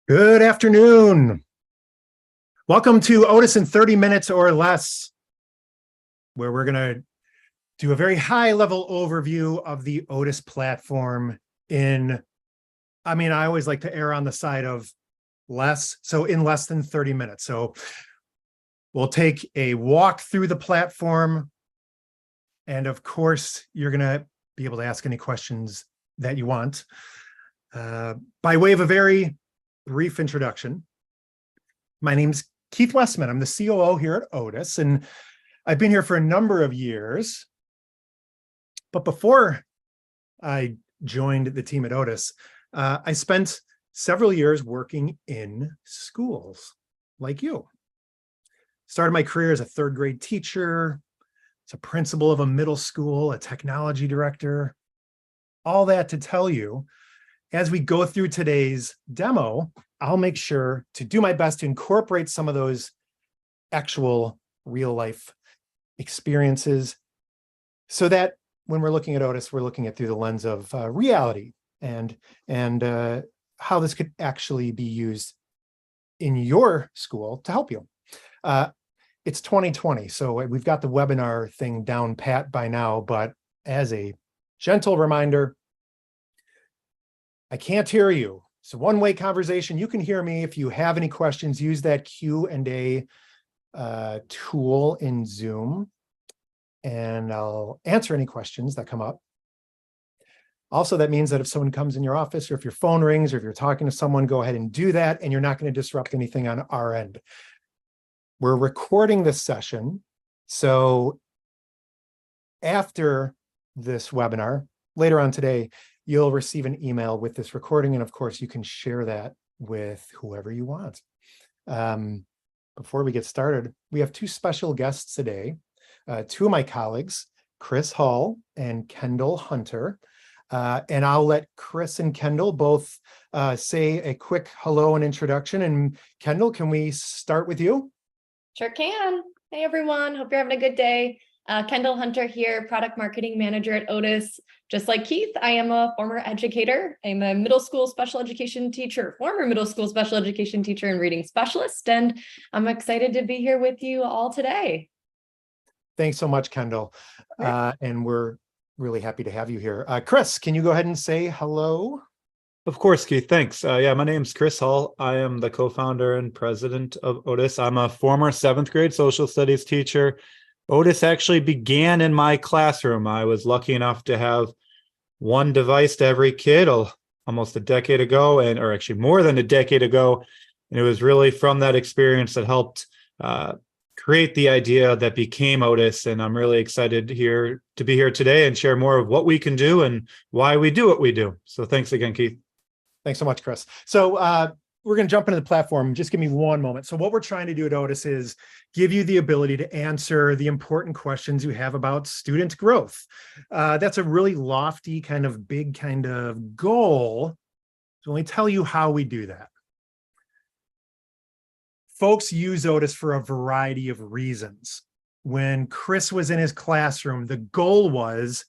Good afternoon. Welcome to Otus in 30 minutes or less, where we're going to do a very high level overview of the Otus platform I always like to err on the side of less, so in less than 30 minutes. So we'll take a walk through the platform. And of course, you're going to be able to ask any questions that you want. By way of a very brief introduction, my name's Keith Westman. I'm the COO here at Otus, and I've been here for a number of years. But before I joined the team at Otus, I spent several years working in schools like you. Started my career as a third grade teacher, as a principal of a middle school, a technology director. All that to tell you, as we go through today's demo, I'll make sure to do my best to incorporate some of those actual real life experiences so that when we're looking at Otus, we're looking at through the lens of reality and how this could actually be used in your school to help you. It's 2020, so we've got the webinar thing down pat by now, but as a gentle reminder, I can't hear you. It's a one-way conversation. You can hear me. If you have any questions, use that Q&A tool in Zoom, and I'll answer any questions that come up. Also, that means that if someone comes in your office or if your phone rings or if you're talking to someone, go ahead and do that, and you're not going to disrupt anything on our end. We're recording this session, so after this webinar, later on today, you'll receive an email with this recording, and of course, you can share that with whoever you want. Before we get started, we have two special guests today, two of my colleagues, Chris Hall and Kendall Hunter. And I'll let Chris and Kendall both say a quick hello and introduction. And Kendall, can we start with you? Sure can. Hey, everyone. Hope you're having a good day. Kendall Hunter here, product marketing manager at Otus. Just like Keith, I am a former educator. I'm a middle school special education teacher, former middle school special education teacher and reading specialist, and I'm excited to be here with you all today. Thanks so much, Kendall. And we're really happy to have you here. Chris, can you go ahead and say hello? Of course, Keith. Thanks. Yeah, my name's Chris Hall. I am the co-founder and president of Otus. I'm a former 7th grade social studies teacher. Otus actually began in my classroom. I was lucky enough to have one device to every kid almost a decade ago, or actually more than a decade ago. And it was really from that experience that helped create the idea that became Otus. And I'm really excited to be here today and share more of what we can do and why we do what we do. So thanks again, Keith. Thanks so much, Chris. So we're going to jump into the platform. Just give me one moment. So what we're trying to do at Otus is give you the ability to answer the important questions you have about student growth. That's a really lofty big goal. So let me tell you how we do that. Folks use Otus for a variety of reasons. When Chris was in his classroom, the goal was,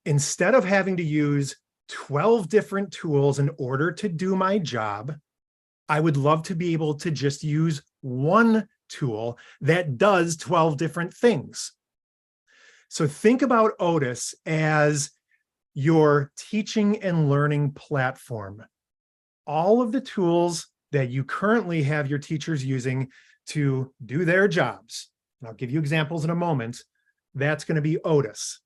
instead of having to use 12 different tools in order to do my job, I would love to be able to just use one tool that does 12 different things. So think about Otus as your teaching and learning platform. All of the tools that you currently have your teachers using to do their jobs, and I'll give you examples in a moment, that's going to be Otus.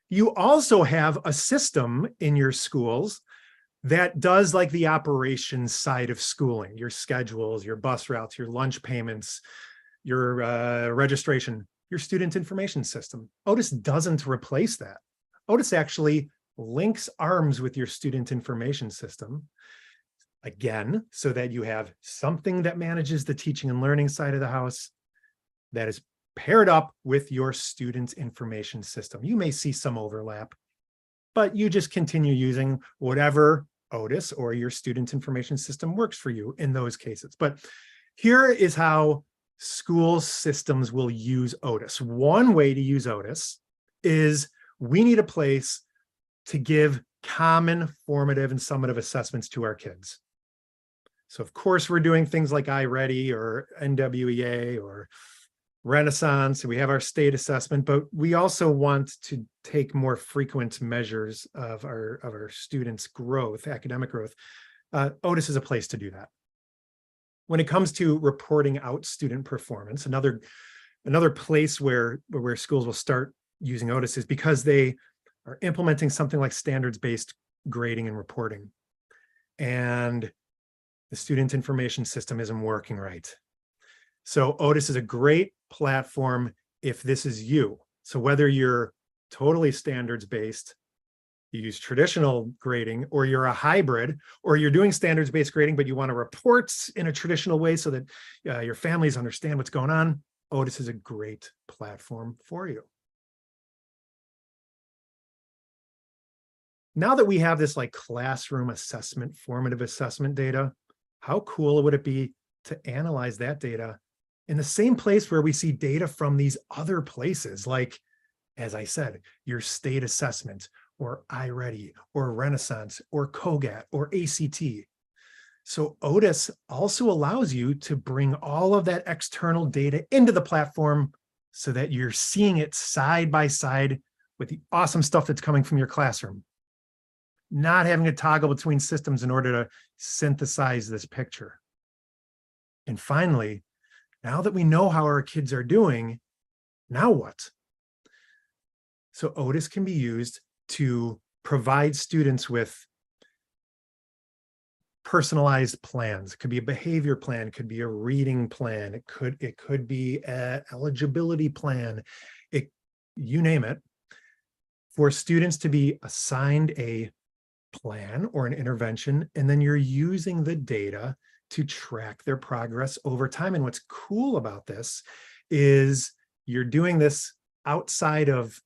You also have a system in your schools that does like the operations side of schooling, your schedules, your bus routes, your lunch payments, your registration, your student information system. Otus doesn't replace that. Otus actually links arms with your student information system, again, so that you have something that manages the teaching and learning side of the house that is paired up with your student information system. You may see some overlap, but you just continue using whatever Otus or your student information system works for you in those cases. But here is how school systems will use Otus. One way to use Otus is we need a place to give common formative and summative assessments to our kids. So of course, we're doing things like iReady or NWEA or Renaissance. We have our state assessment, but we also want to take more frequent measures of our students' growth, academic growth. Otus is a place to do that. When it comes to reporting out student performance, another place where schools will start using Otus is because they are implementing something like standards-based grading and reporting. And the student information system isn't working right. So Otus is a great platform if this is you. So whether you're totally standards-based, you use traditional grading, or you're a hybrid, or you're doing standards-based grading, but you want to report in a traditional way so that your families understand what's going on, Otus is a great platform for you. Now that we have this like classroom assessment, formative assessment data, how cool would it be to analyze that data in the same place where we see data from these other places, like, as I said, your state assessment, or iReady, or Renaissance, or COGAT, or ACT. So Otus also allows you to bring all of that external data into the platform so that you're seeing it side by side with the awesome stuff that's coming from your classroom, not having to toggle between systems in order to synthesize this picture. And finally, now that we know how our kids are doing, now what? So Otus can be used to provide students with personalized plans. It could be a behavior plan, it could be a reading plan, it could be an eligibility plan, you name it, for students to be assigned a plan or an intervention, and then you're using the data to track their progress over time. And what's cool about this is you're doing this outside of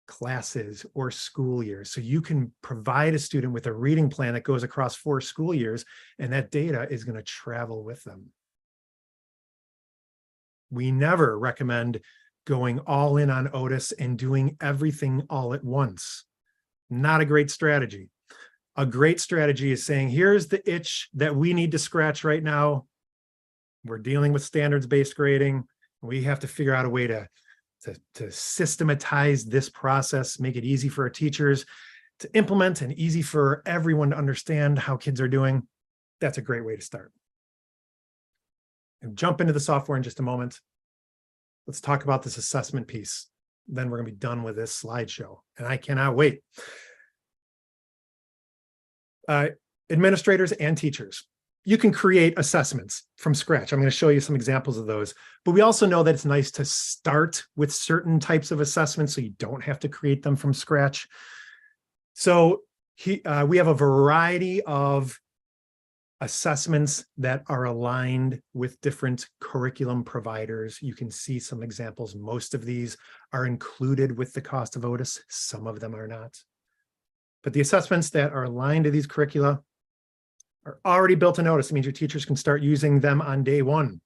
classes or school years. So you can provide a student with a reading plan that goes across 4 school years, and that data is going to travel with them. We never recommend going all in on Otus and doing everything all at once. Not a great strategy. A great strategy is saying, here's the itch that we need to scratch right now. We're dealing with standards-based grading. We have to figure out a way to systematize this process, make it easy for our teachers to implement and easy for everyone to understand how kids are doing. That's a great way to start. And jump into the software in just a moment. Let's talk about this assessment piece. Then we're going to be done with this slideshow, and I cannot wait. Administrators and teachers, you can create assessments from scratch. I'm going to show you some examples of those, but we also know that it's nice to start with certain types of assessments so you don't have to create them from scratch. So we have a variety of assessments that are aligned with different curriculum providers. You can see some examples. Most of these are included with the cost of Otus. Some of them are not. But the assessments that are aligned to these curricula are already built in Otus. It means your teachers can start using them on day one.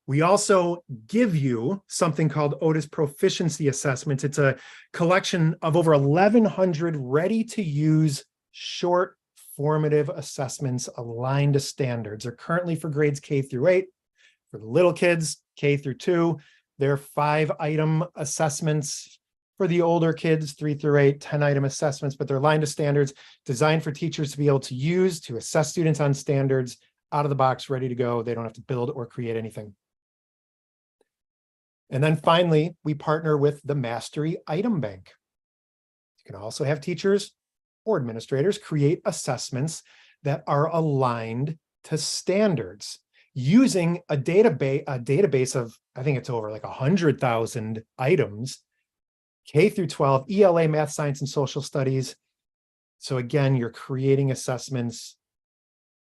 We also give you something called Otus Proficiency Assessments. It's a collection of over 1,100 ready-to-use short formative assessments aligned to standards. They're currently for grades K through 8. For the little kids, K through 2, they're 5-item assessments. For the older kids, 3 through 8, 10-item assessments, but they're aligned to standards, designed for teachers to be able to use to assess students on standards, out of the box, ready to go. They don't have to build or create anything. And then finally, we partner with the Mastery Item Bank. You can also have teachers or administrators create assessments that are aligned to standards using a database of, I think it's over like 100,000 items, K through 12, ELA, math, science, and social studies. So again, you're creating assessments,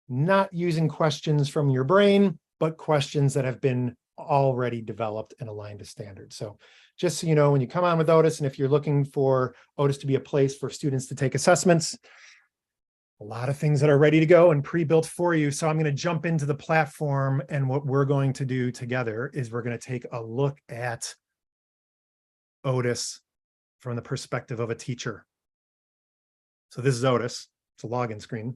not using questions from your brain, but questions that have been already developed and aligned to standards. So just so you know, when you come on with Otus, and if you're looking for Otus to be a place for students to take assessments, a lot of things that are ready to go and pre-built for you. So I'm going to jump into the platform, and what we're going to do together is we're going to take a look at Otus from the perspective of a teacher. So this is Otus. It's a login screen.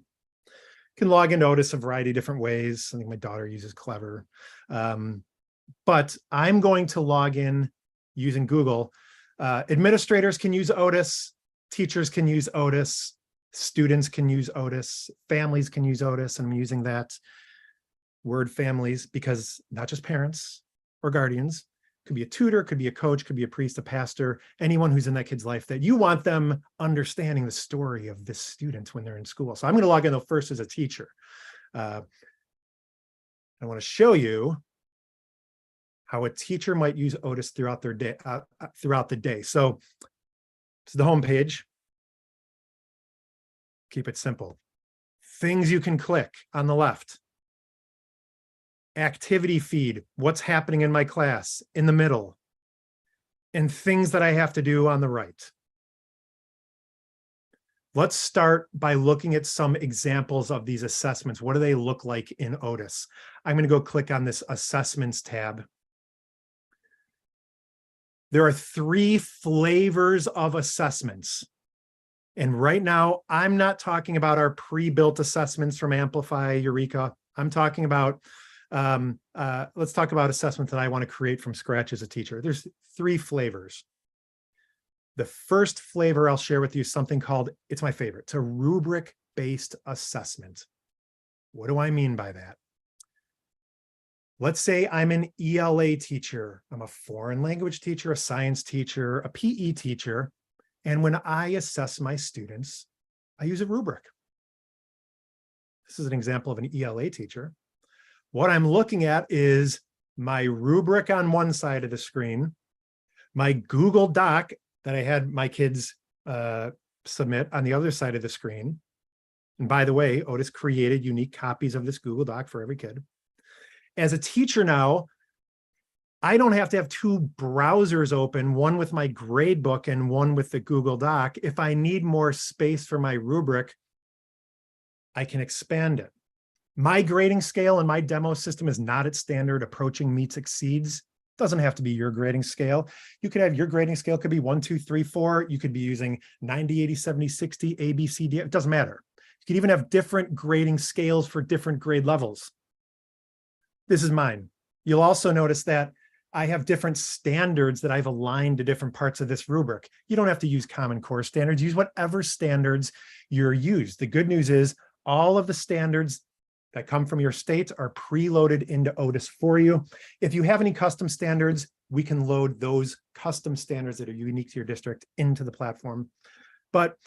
Can log into Otus a variety of different ways. I think my daughter uses Clever. But I'm going to log in using Google. Administrators can use Otus, teachers can use Otus, students can use Otus, families can use Otus, and I'm using that word families because not just parents or guardians, could be a tutor, could be a coach, could be a priest, a pastor, anyone who's in that kid's life that you want them understanding the story of this student when they're in school. So I'm going to log in though first as a teacher. I want to show you how a teacher might use Otus throughout their day, throughout the day. So this is the home page. Keep it simple. Things you can click on the left. Activity feed, what's happening in my class in the middle, and things that I have to do on the right. Let's start by looking at some examples of these assessments. What do they look like in Otus? I'm going to go click on this assessments tab. There are 3 flavors of assessments. And right now, I'm not talking about our pre-built assessments from Amplify, Eureka. I'm talking about let's talk about assessments that I want to create from scratch as a teacher. There's 3 flavors. The first flavor I'll share with you is something called, it's my favorite, it's a rubric-based assessment. What do I mean by that? Let's say I'm an ELA teacher. I'm a foreign language teacher, a science teacher, a PE teacher. And when I assess my students, I use a rubric. This is an example of an ELA teacher. What I'm looking at is my rubric on one side of the screen, my Google Doc that I had my kids submit on the other side of the screen. And by the way, Otus created unique copies of this Google Doc for every kid. As a teacher now, I don't have to have 2 browsers open, one with my grade book and one with the Google Doc. If I need more space for my rubric, I can expand it. My grading scale and my demo system is not at standard, approaching meets exceeds. Doesn't have to be your grading scale. You could have your grading scale could be 1, 2, 3, 4. You could be using 90, 80, 70, 60, A, B, C, D. It doesn't matter. You could even have different grading scales for different grade levels. This is mine. You'll also notice that I have different standards that I've aligned to different parts of this rubric. You don't have to use Common Core standards. Use whatever standards you're used. The good news is all of the standards that come from your state are preloaded into Otus for you. If you have any custom standards, we can load those custom standards that are unique to your district into the platform. But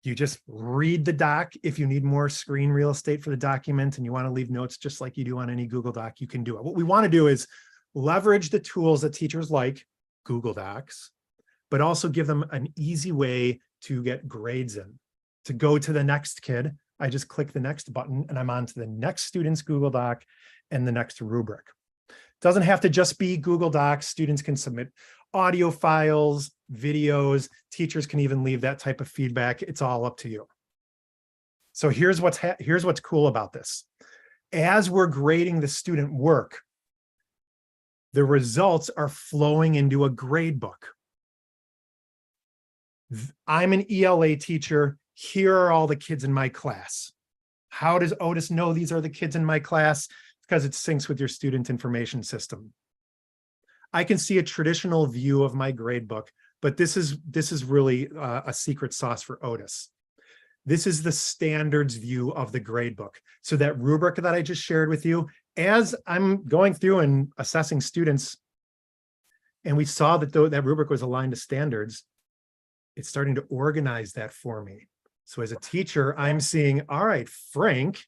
you just read the doc. If you need more screen real estate for the document and you want to leave notes just like you do on any Google Doc, you can do it. What we want to do is leverage the tools that teachers like, Google Docs, but also give them an easy way to get grades in. To go to the next kid, I just click the next button and I'm on to the next student's Google Doc and the next rubric. Doesn't have to just be Google Docs. Students can submit audio files, videos. Teachers can even leave that type of feedback. It's all up to you. So here's what's cool about this. As we're grading the student work, the results are flowing into a grade book. I'm an ELA teacher. Here are all the kids in my class. How does Otus know these are the kids in my class? Because it syncs with your student information system. I can see a traditional view of my grade book, but this is really a secret sauce for Otus. This is the standards view of the grade book. So that rubric that I just shared with you, as I'm going through and assessing students, and we saw that that rubric was aligned to standards, it's starting to organize that for me. So as a teacher, I'm seeing, all right, Frank,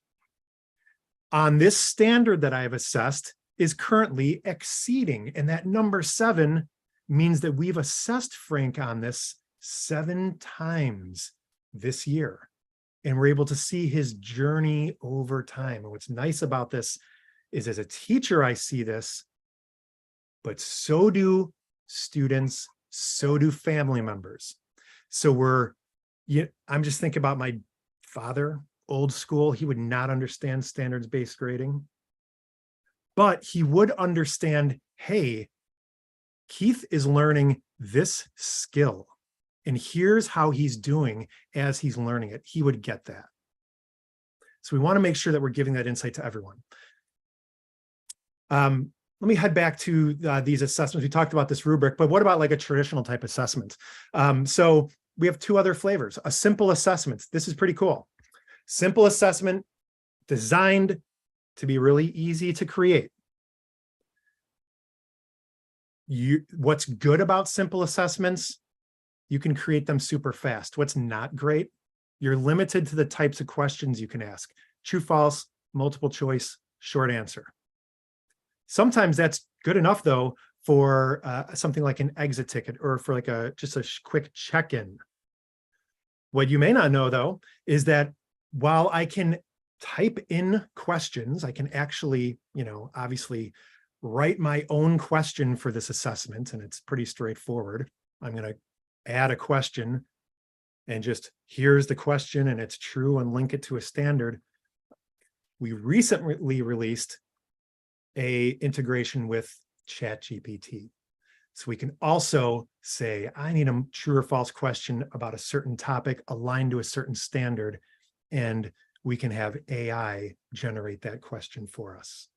on this standard that I've assessed is currently exceeding. And that number 7 means that we've assessed Frank on this 7 times this year. And we're able to see his journey over time. And what's nice about this is as a teacher, I see this, but so do students, so do family members. So I'm just thinking about my father, old school. He would not understand standards-based grading, but he would understand, hey, Keith is learning this skill, and here's how he's doing as he's learning it. He would get that. So we want to make sure that we're giving that insight to everyone. Let me head back to these assessments. We talked about this rubric, but what about like a traditional type assessment? So we have two other flavors. A simple assessment. This is pretty cool. Simple assessment designed to be really easy to create. What's good about simple assessments? You can create them super fast. What's not great? You're limited to the types of questions you can ask. True, false, multiple choice, short answer. Sometimes that's good enough though for something like an exit ticket or for like just a quick check-in. What you may not know though is that while I can type in questions, I can actually, obviously write my own question for this assessment, and it's pretty straightforward. I'm going to add a question and just here's the question and it's true and link it to a standard. We recently released a integration with ChatGPT. So we can also say, I need a true or false question about a certain topic aligned to a certain standard, and we can have AI generate that question for us.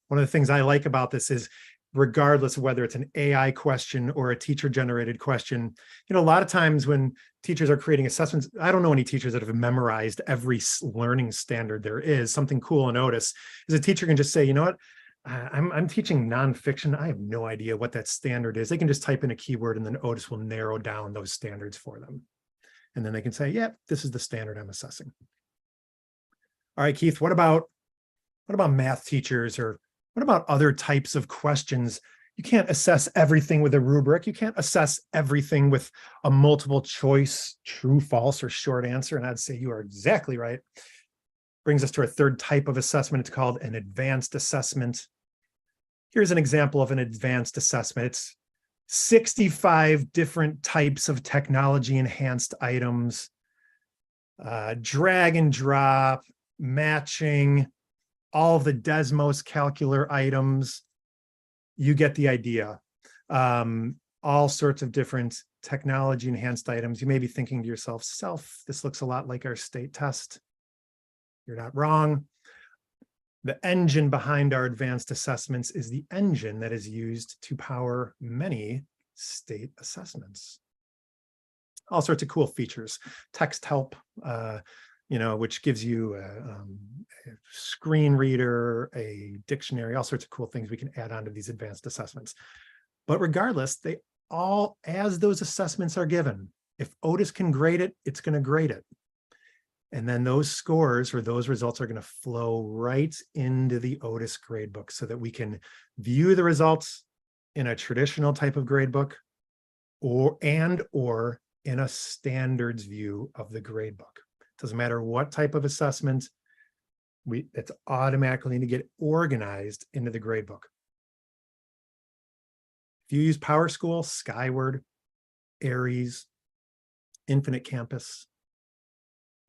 One of the things I like about this is, regardless of whether it's an AI question or a teacher-generated question, a lot of times when teachers are creating assessments, I don't know any teachers that have memorized every learning standard there is. Something cool in Otus is a teacher can just say, you know what, I'm teaching nonfiction. I have no idea what that standard is. They can just type in a keyword and then Otus will narrow down those standards for them. And then they can say, yeah, this is the standard I'm assessing. All right, Keith, what about math teachers, or what about other types of questions? You can't assess everything with a rubric. You can't assess everything with a multiple choice, true, false, or short answer. And I'd say you are exactly right. Brings us to our third type of assessment. It's called an advanced assessment. Here's an example of an advanced assessment. It's 65 different types of technology enhanced items, drag and drop, matching, all of the Desmos calcular items. You get the idea. All sorts of different technology enhanced items. You may be thinking to yourself, this looks a lot like our state test. You're not wrong. The engine behind our advanced assessments is the engine that is used to power many state assessments. All sorts of cool features. Text help, which gives you a screen reader, a dictionary, all sorts of cool things we can add on to these advanced assessments. But regardless, they all, as those assessments are given, if Otus can grade it, it's going to grade it. And then those scores or those results are going to flow right into the Otus gradebook so that we can view the results in a traditional type of gradebook or in a standards view of the gradebook. Doesn't matter what type of assessment, it's automatically need to get organized into the gradebook. If you use PowerSchool, Skyward, Aries, Infinite Campus,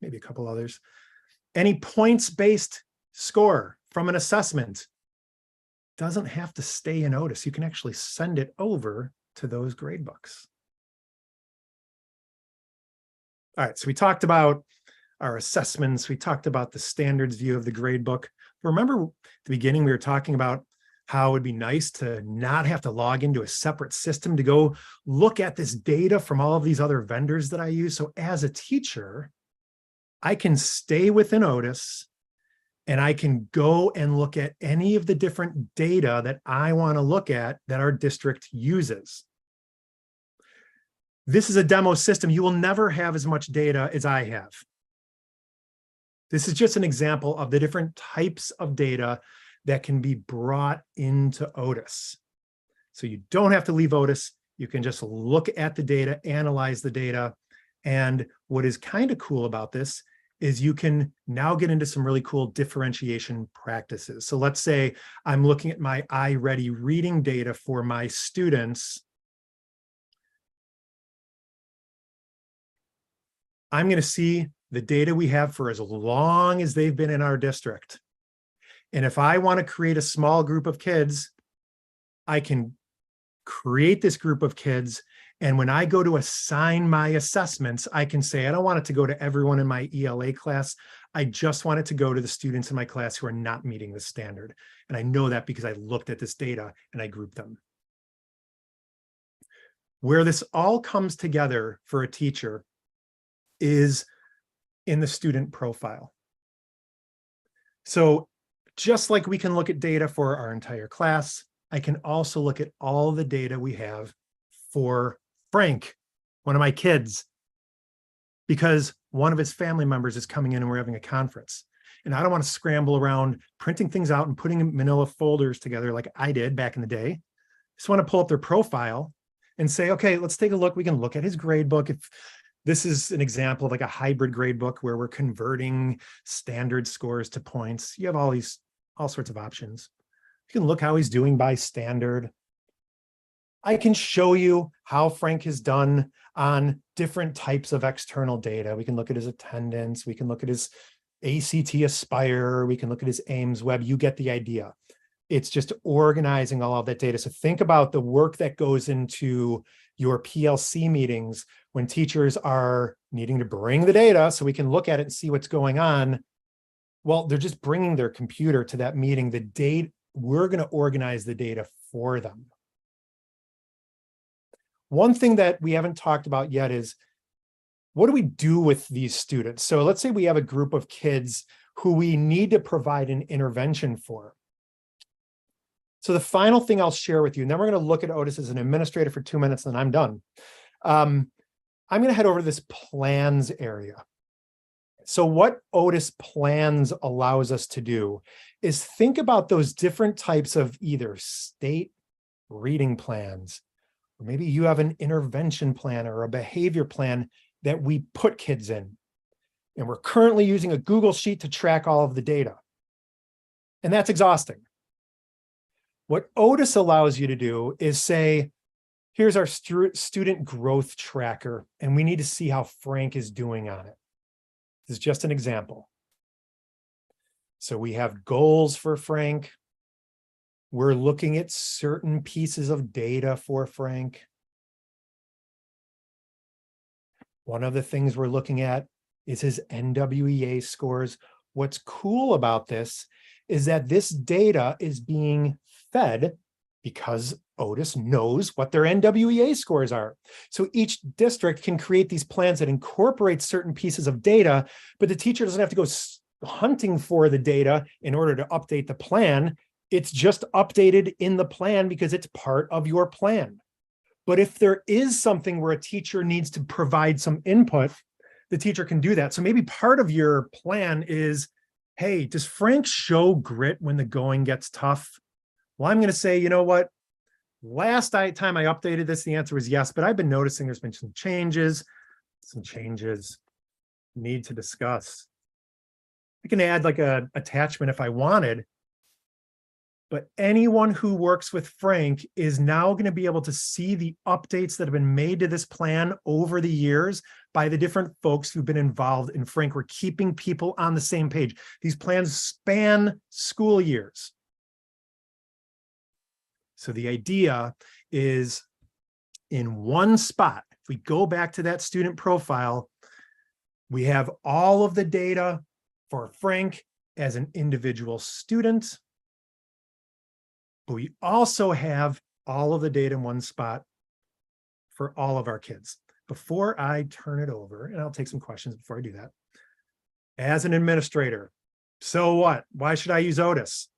maybe a couple others, any points-based score from an assessment doesn't have to stay in Otus. You can actually send it over to those gradebooks. All right, so we talked about our assessments. We talked about the standards view of the gradebook. Remember at the beginning, we were talking about how it would be nice to not have to log into a separate system to go look at this data from all of these other vendors that I use. So as a teacher, I can stay within Otus and I can go and look at any of the different data that I want to look at that our district uses. This is a demo system. You will never have as much data as I have. This is just an example of the different types of data that can be brought into Otus. So you don't have to leave Otus. You can just look at the data, analyze the data. And what is kind of cool about this is you can now get into some really cool differentiation practices. So let's say I'm looking at my iReady reading data for my students. I'm going to see the data we have for as long as they've been in our district. And if I want to create a small group of kids, I can create this group of kids And when I go to assign my assessments, I can say, I don't want it to go to everyone in my ELA class. I just want it to go to the students in my class who are not meeting the standard. And I know that because I looked at this data and I grouped them. Where this all comes together for a teacher is in the student profile. So just like we can look at data for our entire class, I can also look at all the data we have for Frank, one of my kids, because one of his family members is coming in and we're having a conference. And I don't want to scramble around printing things out and putting manila folders together like I did back in the day. Just want to pull up their profile and say, okay, let's take a look. We can look at his grade book. If this is an example of like a hybrid grade book where we're converting standard scores to points. You have all sorts of options. You can look how he's doing by standard. I can show you how Frank has done on different types of external data. We can look at his attendance. We can look at his ACT Aspire. We can look at his Ames Web. You get the idea. It's just organizing all of that data. So think about the work that goes into your PLC meetings when teachers are needing to bring the data so we can look at it and see what's going on. Well, they're just bringing their computer to that meeting. The date, we're going to organize the data for them. One thing that we haven't talked about yet is, what do we do with these students? So let's say we have a group of kids who we need to provide an intervention for. So the final thing I'll share with you, and then we're going to look at Otus as an administrator for 2 minutes, and I'm done. I'm going to head over to this plans area. So what Otus plans allows us to do is think about those different types of either state reading plans, or maybe you have an intervention plan or a behavior plan that we put kids in. And we're currently using a Google Sheet to track all of the data. And that's exhausting. What Otus allows you to do is say, here's our student growth tracker, and we need to see how Frank is doing on it. This is just an example. So we have goals for Frank. We're looking at certain pieces of data for Frank. One of the things we're looking at is his NWEA scores. What's cool about this is that this data is being fed because Otus knows what their NWEA scores are. So each district can create these plans that incorporate certain pieces of data, but the teacher doesn't have to go hunting for the data in order to update the plan. It's just updated in the plan because it's part of your plan. But if there is something where a teacher needs to provide some input, the teacher can do that. So maybe part of your plan is, hey, does Frank show grit when the going gets tough? Well, I'm going to say, you know what? Last time I updated this, the answer was yes, but I've been noticing there's been some changes need to discuss. I can add like a attachment if I wanted, but anyone who works with Frank is now going to be able to see the updates that have been made to this plan over the years by the different folks who've been involved in Frank. We're keeping people on the same page. These plans span school years. So the idea is in one spot, if we go back to that student profile, we have all of the data for Frank as an individual student, but we also have all of the data in one spot for all of our kids. Before I turn it over, and I'll take some questions before I do that, as an administrator, so what? Why should I use Otus?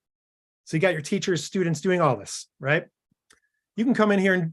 So you got your teachers, students doing all this, right? You can come in here and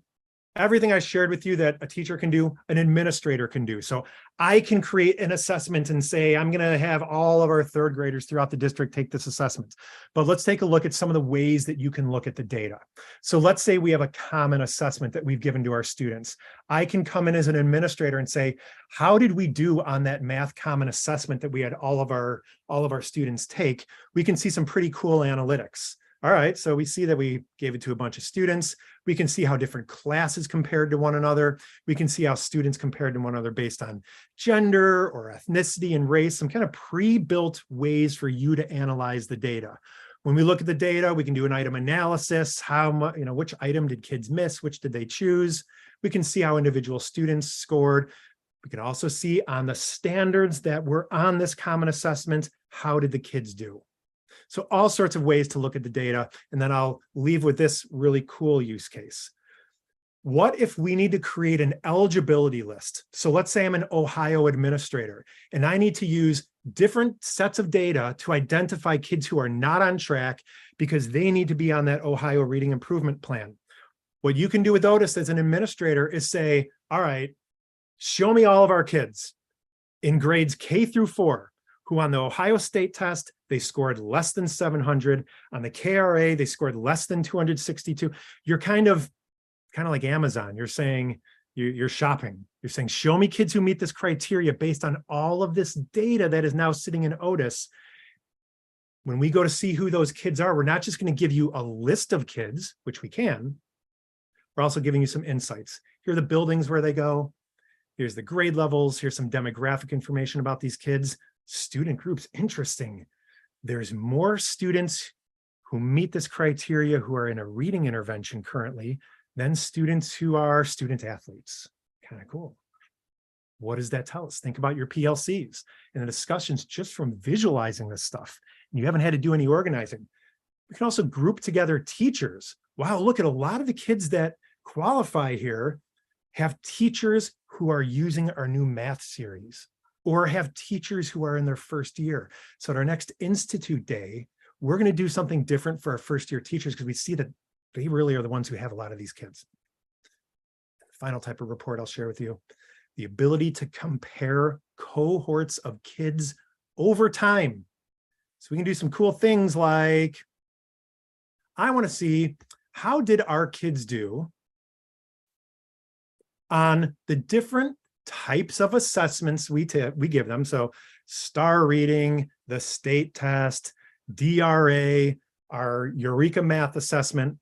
everything I shared with you that a teacher can do, an administrator can do. So I can create an assessment and say, I'm going to have all of our third graders throughout the district take this assessment. But let's take a look at some of the ways that you can look at the data. So let's say we have a common assessment that we've given to our students. I can come in as an administrator and say, how did we do on that math common assessment that we had all of our students take? We can see some pretty cool analytics. All right, so we see that we gave it to a bunch of students. We can see how different classes compared to one another. We can see how students compared to one another based on gender or ethnicity and race, some kind of pre-built ways for you to analyze the data. When we look at the data, we can do an item analysis. How much, which item did kids miss? Which did they choose? We can see how individual students scored. We can also see on the standards that were on this common assessment, how did the kids do? So all sorts of ways to look at the data. And then I'll leave with this really cool use case. What if we need to create an eligibility list? So let's say I'm an Ohio administrator and I need to use different sets of data to identify kids who are not on track because they need to be on that Ohio reading improvement plan. What you can do with Otus as an administrator is say, all right, show me all of our kids in grades K through 4 who on the Ohio State test, they scored less than 700. On the KRA, they scored less than 262. You're kind of like Amazon. You're saying, you're shopping. You're saying, show me kids who meet this criteria based on all of this data that is now sitting in Otus. When we go to see who those kids are, we're not just going to give you a list of kids, which we can. We're also giving you some insights. Here are the buildings where they go. Here's the grade levels. Here's some demographic information about these kids. Student groups, interesting. There's more students who meet this criteria who are in a reading intervention currently than students who are student athletes. Kind of cool. What does that tell us? Think about your PLCs and the discussions just from visualizing this stuff. And you haven't had to do any organizing. We can also group together teachers. Wow, look at a lot of the kids that qualify here have teachers who are using our new math series or have teachers who are in their first year. So at our next Institute Day, we're going to do something different for our first year teachers because we see that they really are the ones who have a lot of these kids. Final type of report I'll share with you, the ability to compare cohorts of kids over time. So we can do some cool things like, I want to see how did our kids do on the different types of assessments we give them. So star reading, the state test, DRA, our Eureka math assessment.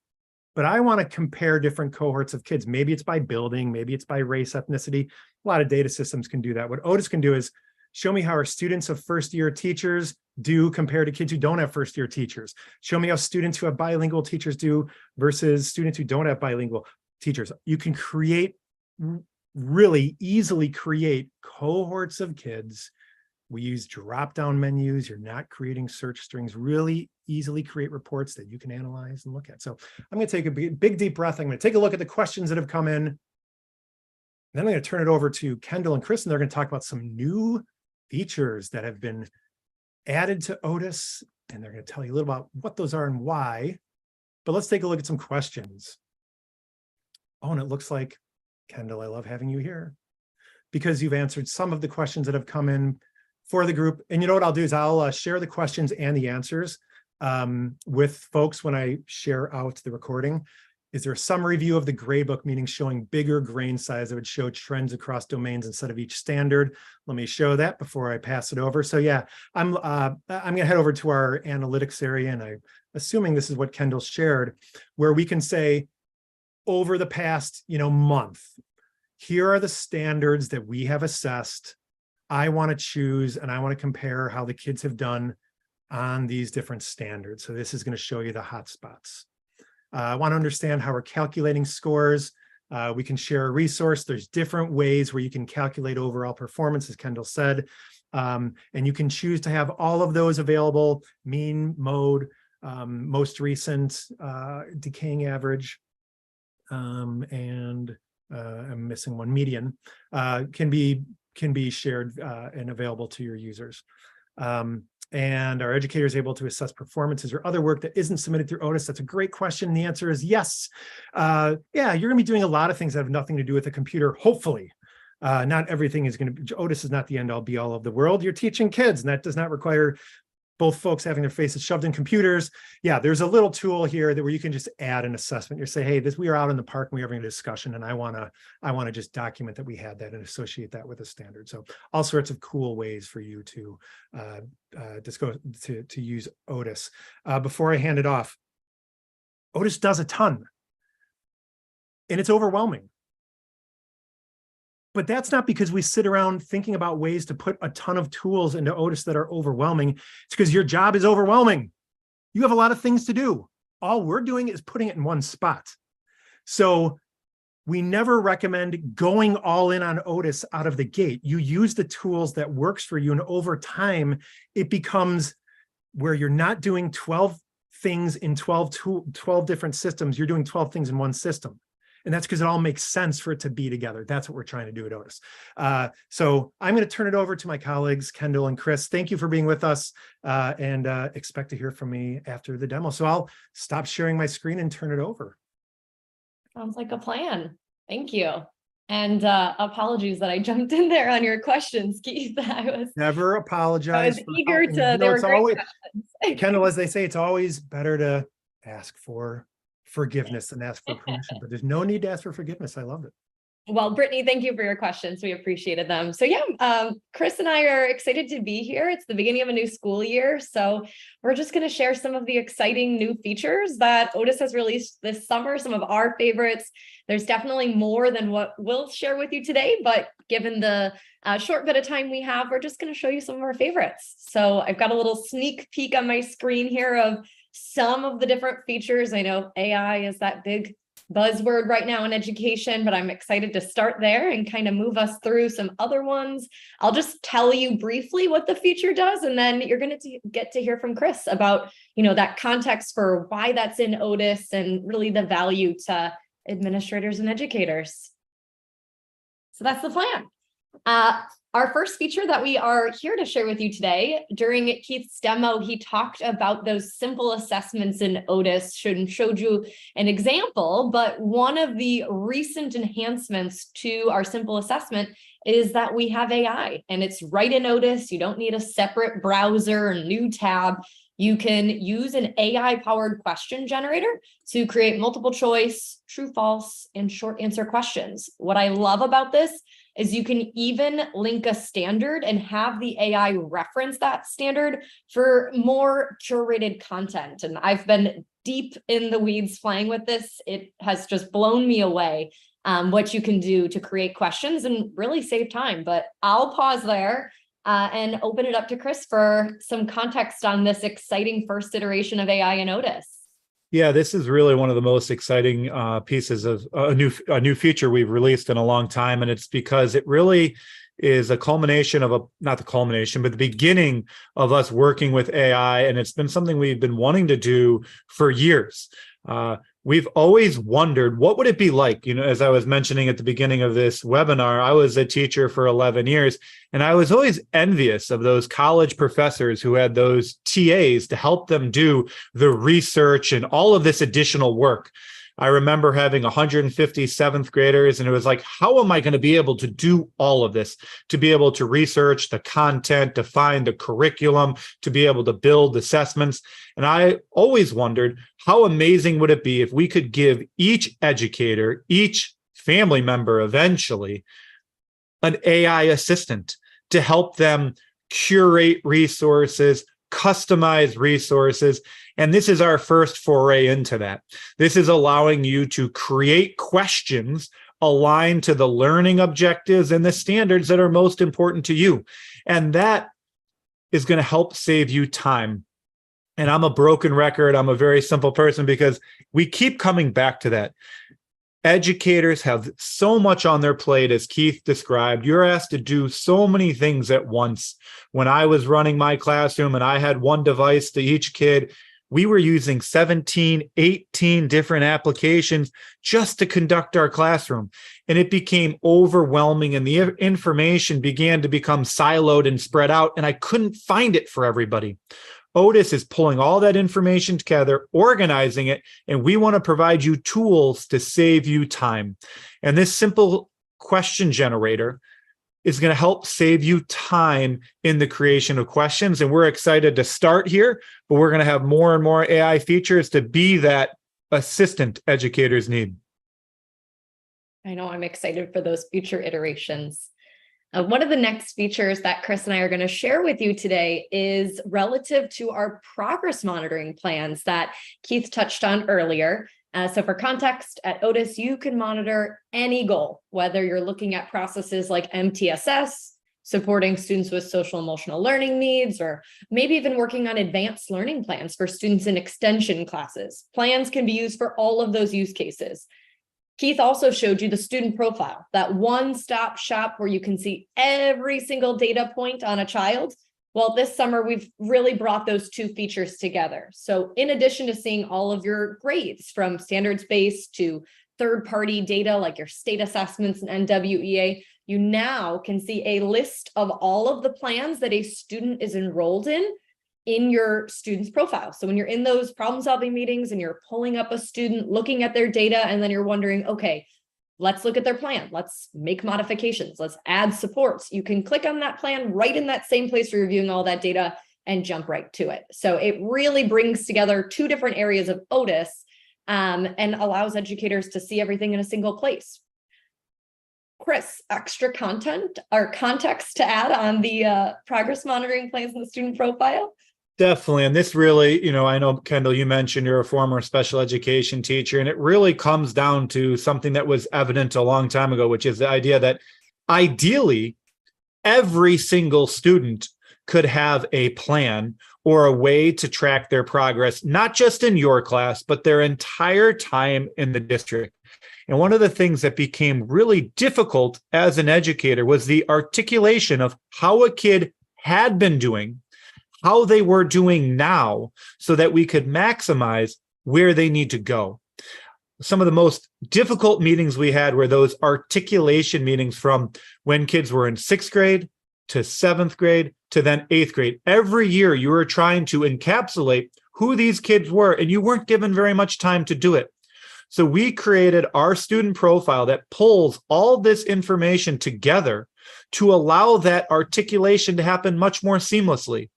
But I want to compare different cohorts of kids. Maybe it's by building, maybe it's by race, ethnicity. A lot of data systems can do that. What Otus can do is show me how our students of first year teachers do compared to kids who don't have first year teachers. Show me how students who have bilingual teachers do versus students who don't have bilingual teachers. You can really easily create cohorts of kids. We use drop-down menus. You're not creating search strings. Really easily create reports that you can analyze and look at. So I'm going to take a big, deep breath. I'm going to take a look at the questions that have come in. Then I'm going to turn it over to Kendall and Chris, and they're going to talk about some new features that have been added to Otus, and they're going to tell you a little about what those are and why. But let's take a look at some questions. Oh, and it looks like, Kendall, I love having you here because you've answered some of the questions that have come in for the group. And you know what I'll do is I'll share the questions and the answers with folks when I share out the recording. Is there a summary view of the gradebook, meaning showing bigger grain size that would show trends across domains instead of each standard? Let me show that before I pass it over. So yeah, I'm going to head over to our analytics area, and I'm assuming this is what Kendall shared, where we can say over the past month, here are the standards that we have assessed. I want to choose and I want to compare how the kids have done on these different standards. So this is going to show you the hot spots. I want to understand how we're calculating scores. We can share a resource. There's different ways where you can calculate overall performance, as Kendall said. And you can choose to have all of those available: mean, mode, most recent, decaying average, and I'm missing one, median, can be shared and available to your users. And our educator is able to assess performances or other work that isn't submitted through Otus? That's a great question. And the answer is yes. Yeah, you're going to be doing a lot of things that have nothing to do with the computer, hopefully. Not everything is going to, Otus is not the end all be all of the world. You're teaching kids, and that does not require both folks having their faces shoved in computers. Yeah, there's a little tool here that where you can just add an assessment. You say, hey, we are out in the park and we're having a discussion, and I want to just document that we had that and associate that with a standard. So all sorts of cool ways for you to to use Otus. Before I hand it off, Otus does a ton, and it's overwhelming. But that's not because we sit around thinking about ways to put a ton of tools into Otus that are overwhelming. It's because your job is overwhelming. You have a lot of things to do. All we're doing is putting it in one spot. So we never recommend going all in on Otus out of the gate. You use the tools that works for you. And over time, it becomes where you're not doing 12 things in 12 different systems. You're doing 12 things in one system. And that's because it all makes sense for it to be together. That's what we're trying to do at Otus. So I'm going to turn it over to my colleagues, Kendall and Chris. Thank you for being with us, and expect to hear from me after the demo. So I'll stop sharing my screen and turn it over. Sounds like a plan. Thank you. And apologies that I jumped in there on your questions, Keith. Never apologize. I was eager to, they were it's great always, questions. Kendall, as they say, it's always better to ask for forgiveness than ask for permission, but there's no need to ask for forgiveness. I loved it. Well, Brittany, thank you for your questions. We appreciated them. So yeah, Chris and I are excited to be here. It's the beginning of a new school year. So we're just going to share some of the exciting new features that Otus has released this summer, some of our favorites. There's definitely more than what we'll share with you today, but given the short bit of time we have, we're just going to show you some of our favorites. So I've got a little sneak peek on my screen here of some of the different features. I know AI is that big buzzword right now in education, but I'm excited to start there and kind of move us through some other ones. I'll just tell you briefly what the feature does, and then you're going to get to hear from Chris about, that context for why that's in Otus and really the value to administrators and educators. So that's the plan. Our first feature that we are here to share with you today, during Keith's demo, he talked about those simple assessments in Otus, showed you an example, but one of the recent enhancements to our simple assessment is that we have AI, and it's right in Otus. You don't need a separate browser or new tab. You can use an AI-powered question generator to create multiple choice, true, false, and short answer questions. What I love about this is you can even link a standard and have the AI reference that standard for more curated content. And I've been deep in the weeds playing with this. It has just blown me away what you can do to create questions and really save time. But I'll pause there and open it up to Chris for some context on this exciting first iteration of AI in Otus. Yeah, this is really one of the most exciting pieces of a new feature we've released in a long time. And it's because it really is a culmination of not the culmination, but the beginning of us working with AI. And it's been something we've been wanting to do for years. We've always wondered, what would it be like? As I was mentioning at the beginning of this webinar, I was a teacher for 11 years, and I was always envious of those college professors who had those TAs to help them do the research and all of this additional work. I remember having 150 seventh graders, and it was like, how am I going to be able to do all of this? To be able to research the content, to find the curriculum, to be able to build assessments. And I always wondered, how amazing would it be if we could give each educator, each family member eventually, an AI assistant to help them curate resources, customize resources. And this is our first foray into that. This is allowing you to create questions aligned to the learning objectives and the standards that are most important to you. And that is going to help save you time. And I'm a broken record. I'm a very simple person because we keep coming back to that. Educators have so much on their plate, as Keith described. You're asked to do so many things at once. When I was running my classroom and I had one device to each kid, we were using 17, 18 different applications just to conduct our classroom. And it became overwhelming, and the information began to become siloed and spread out, and I couldn't find it for everybody. Otus is pulling all that information together, organizing it, and we want to provide you tools to save you time. And this simple question generator is going to help save you time in the creation of questions. And we're excited to start here, but we're going to have more and more AI features to be that assistant educators need. I know I'm excited for those future iterations. One of the next features that Chris and I are going to share with you today is relative to our progress monitoring plans that Keith touched on earlier. So for context, at Otus, you can monitor any goal, whether you're looking at processes like MTSS, supporting students with social emotional learning needs, or maybe even working on advanced learning plans for students in extension classes. Plans can be used for all of those use cases. Keith also showed you the student profile, that one-stop shop where you can see every single data point on a child. Well, this summer, we've really brought those two features together. So in addition to seeing all of your grades from standards-based to third-party data like your state assessments and NWEA, you now can see a list of all of the plans that a student is enrolled in your student's profile. So when you're in those problem-solving meetings and you're pulling up a student, looking at their data, and then you're wondering, okay, let's look at their plan. Let's make modifications. Let's add supports. You can click on that plan right in that same place where you're reviewing all that data and jump right to it. So it really brings together two different areas of Otus and allows educators to see everything in a single place. Chris, extra content or context to add on the progress monitoring plans in the student profile? Definitely. And this really, I know, Kendall, you mentioned you're a former special education teacher, and it really comes down to something that was evident a long time ago, which is the idea that ideally every single student could have a plan or a way to track their progress, not just in your class, but their entire time in the district. And one of the things that became really difficult as an educator was the articulation of how a kid had been doing, how they were doing now, so that we could maximize where they need to go. Some of the most difficult meetings we had were those articulation meetings from when kids were in 6th grade to 7th grade to then 8th grade. Every year you were trying to encapsulate who these kids were, and you weren't given very much time to do it. So we created our student profile that pulls all this information together to allow that articulation to happen much more seamlessly.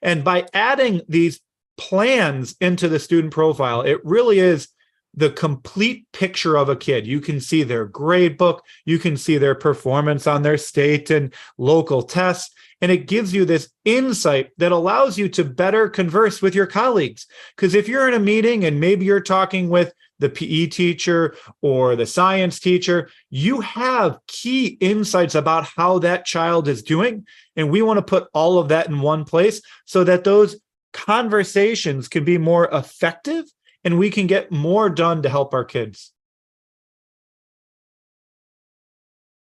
And by adding these plans into the student profile, it really is the complete picture of a kid. You can see their grade book, you can see their performance on their state and local tests, and it gives you this insight that allows you to better converse with your colleagues. Because if you're in a meeting and maybe you're talking with the PE teacher or the science teacher, you have key insights about how that child is doing. And we want to put all of that in one place so that those conversations can be more effective and we can get more done to help our kids.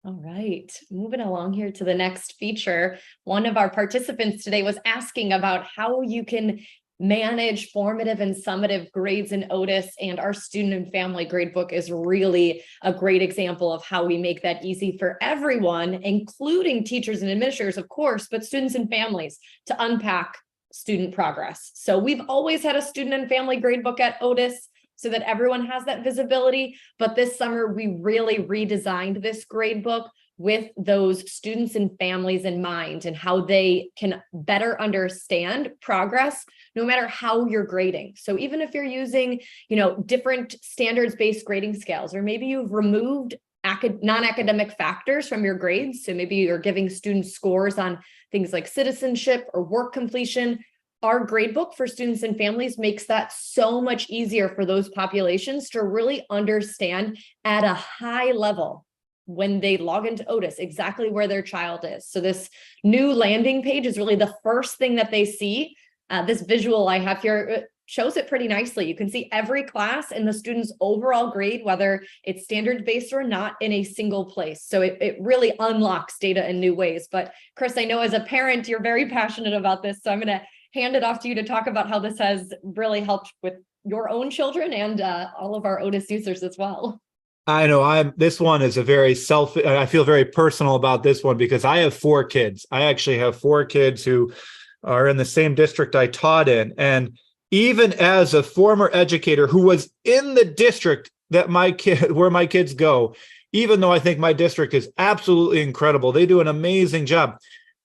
All right, moving along here to the next feature. One of our participants today was asking about how you can manage formative and summative grades in Otus, and our student and family gradebook is really a great example of how we make that easy for everyone, including teachers and administrators, of course, but students and families, to unpack student progress. So we've always had a student and family gradebook at Otus so that everyone has that visibility, but this summer we really redesigned this gradebook with those students and families in mind and how they can better understand progress no matter how you're grading. So even if you're using, different standards-based grading scales, or maybe you've removed non-academic factors from your grades. So maybe you're giving students scores on things like citizenship or work completion. Our gradebook for students and families makes that so much easier for those populations to really understand at a high level when they log into Otus exactly where their child is. So this new landing page is really the first thing that they see. This visual I have here shows it pretty nicely. You can see every class and the student's overall grade, whether it's standards-based or not, in a single place. So it really unlocks data in new ways. But Chris, I know as a parent, you're very passionate about this. So I'm going to hand it off to you to talk about how this has really helped with your own children and all of our Otus users as well. I know this one is I feel very personal about this one because I have 4 kids. I actually have 4 kids who are in the same district I taught in. And even as a former educator who was in the district that where my kids go, even though I think my district is absolutely incredible, they do an amazing job.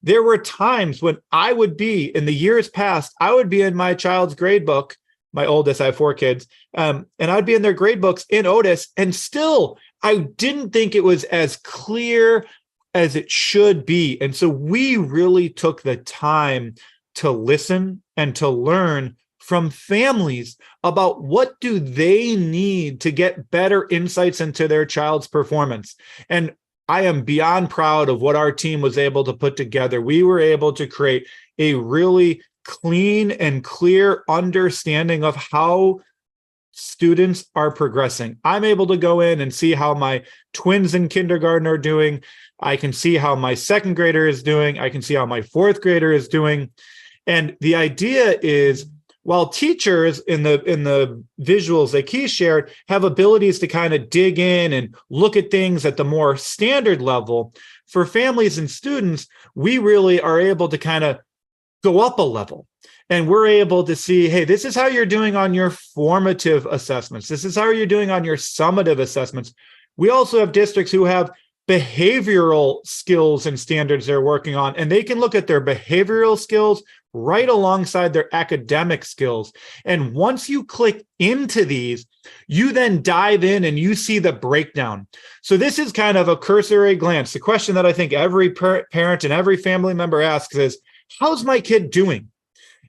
There were times when I would be, in the years past, I would be in my child's grade book, my oldest, I have 4 kids, and I'd be in their grade books in Otus, and still, I didn't think it was as clear as it should be. And so we really took the time to listen and to learn from families about what do they need to get better insights into their child's performance. And I am beyond proud of what our team was able to put together. We were able to create a really clean and clear understanding of how students are progressing. I'm able to go in and see how my twins in kindergarten are doing. I can see how my second grader is doing. I can see how my fourth grader is doing. And the idea is, while teachers in the visuals that Keith shared have abilities to kind of dig in and look at things at the more standard level, for families and students, we really are able to kind of go up a level. And we're able to see, hey, this is how you're doing on your formative assessments. This is how you're doing on your summative assessments. We also have districts who have behavioral skills and standards they're working on, and they can look at their behavioral skills right alongside their academic skills. And once you click into these, you then dive in and you see the breakdown. So this is kind of a cursory glance. The question that I think every parent and every family member asks is, how's my kid doing?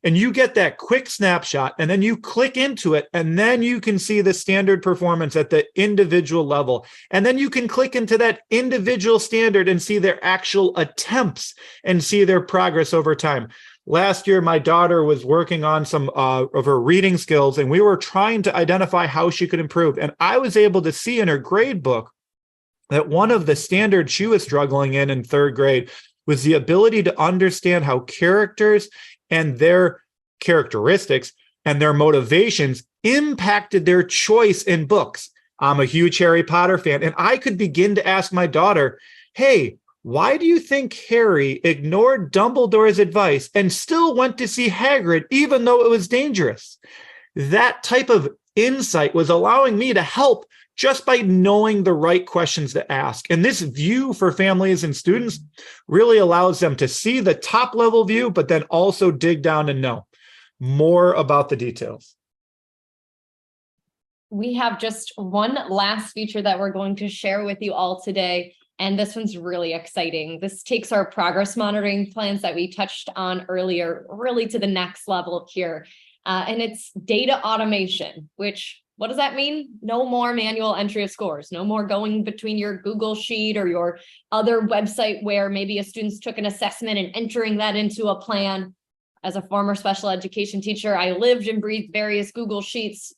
And you get that quick snapshot, and then you click into it, and then you can see the standard performance at the individual level. And then you can click into that individual standard and see their actual attempts and see their progress over time. Last year, my daughter was working on some of her reading skills, and we were trying to identify how she could improve. And I was able to see in her grade book that one of the standards she was struggling in third grade was the ability to understand how characters and their characteristics and their motivations impacted their choice in books. I'm a huge Harry Potter fan, and I could begin to ask my daughter, hey, why do you think Harry ignored Dumbledore's advice and still went to see Hagrid even though it was dangerous? That type of insight was allowing me to help just by knowing the right questions to ask. And this view for families and students really allows them to see the top level view, but then also dig down and know more about the details. We have just one last feature that we're going to share with you all today. And this one's really exciting. This takes our progress monitoring plans that we touched on earlier, really to the next level here. And it's data automation, which, what does that mean? No more manual entry of scores, no more going between your Google Sheet or your other website where maybe a student took an assessment and entering that into a plan. As a former special education teacher, I lived and breathed various Google Sheets,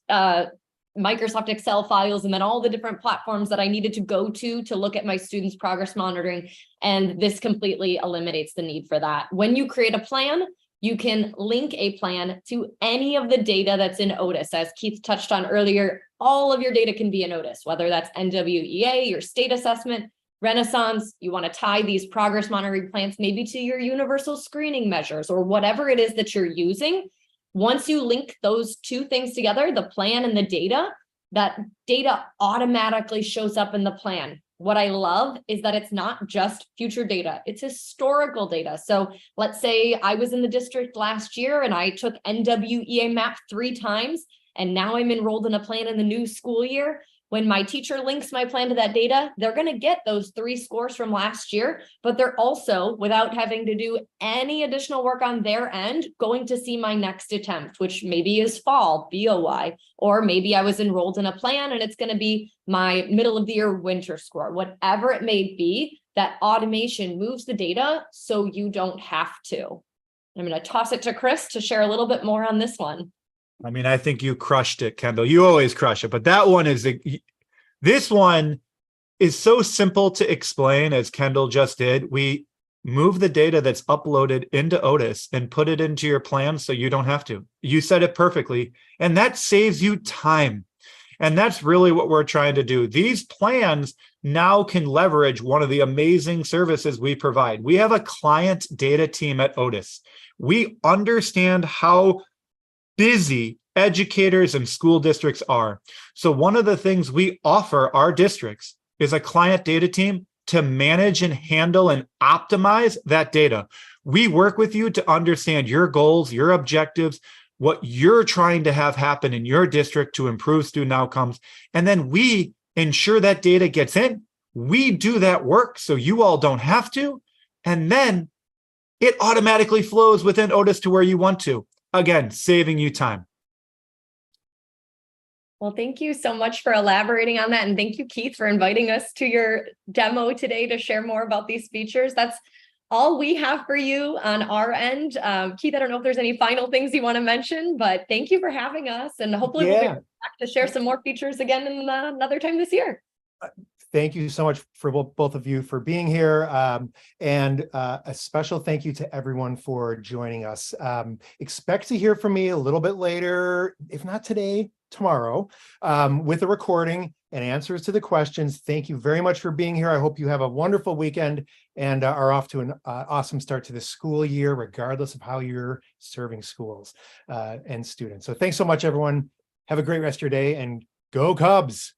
Microsoft Excel files, and then all the different platforms that I needed to go to look at my students' progress monitoring. And this completely eliminates the need for that. When you create a plan, you can link a plan to any of the data that's in Otus. As Keith touched on earlier, all of your data can be in Otus, whether that's NWEA, your state assessment, Renaissance. You want to tie these progress monitoring plans maybe to your universal screening measures or whatever it is that you're using. Once you link those two things together, the plan and the data, that data automatically shows up in the plan. What I love is that it's not just future data, it's historical data. So let's say I was in the district last year and I took NWEA map 3 times, and now I'm enrolled in a plan in the new school year. When my teacher links my plan to that data, they're going to get those 3 scores from last year, but they're also, without having to do any additional work on their end, going to see my next attempt, which maybe is fall, BOY, or maybe I was enrolled in a plan and it's going to be my middle of the year winter score. Whatever it may be, that automation moves the data so you don't have to. I'm going to toss it to Chris to share a little bit more on this one. I mean, I think you crushed it, Kendall. You always crush it, but that one is, this one is so simple to explain as Kendall just did. We move the data that's uploaded into Otus and put it into your plan so you don't have to. You said it perfectly, and that saves you time. And that's really what we're trying to do. These plans now can leverage one of the amazing services we provide. We have a client data team at Otus. We understand how busy educators and school districts are. So one of the things we offer our districts is a client data team to manage and handle and optimize that data. We work with you to understand your goals, your objectives, what you're trying to have happen in your district to improve student outcomes. And then we ensure that data gets in. We do that work so you all don't have to. And then it automatically flows within Otus to where you want to. Again, saving you time. Well, thank you so much for elaborating on that. And thank you, Keith, for inviting us to your demo today to share more about these features. That's all we have for you on our end. Keith, I don't know if there's any final things you want to mention, but thank you for having us. And hopefully we'll be Yeah. back to share some more features again in another time this year. Thank you so much for both of you for being here. And a special thank you to everyone for joining us. Expect to hear from me a little bit later, if not today, tomorrow, with a recording and answers to the questions. Thank you very much for being here. I hope you have a wonderful weekend and are off to an awesome start to the school year, regardless of how you're serving schools and students. So thanks so much, everyone. Have a great rest of your day and go Cubs.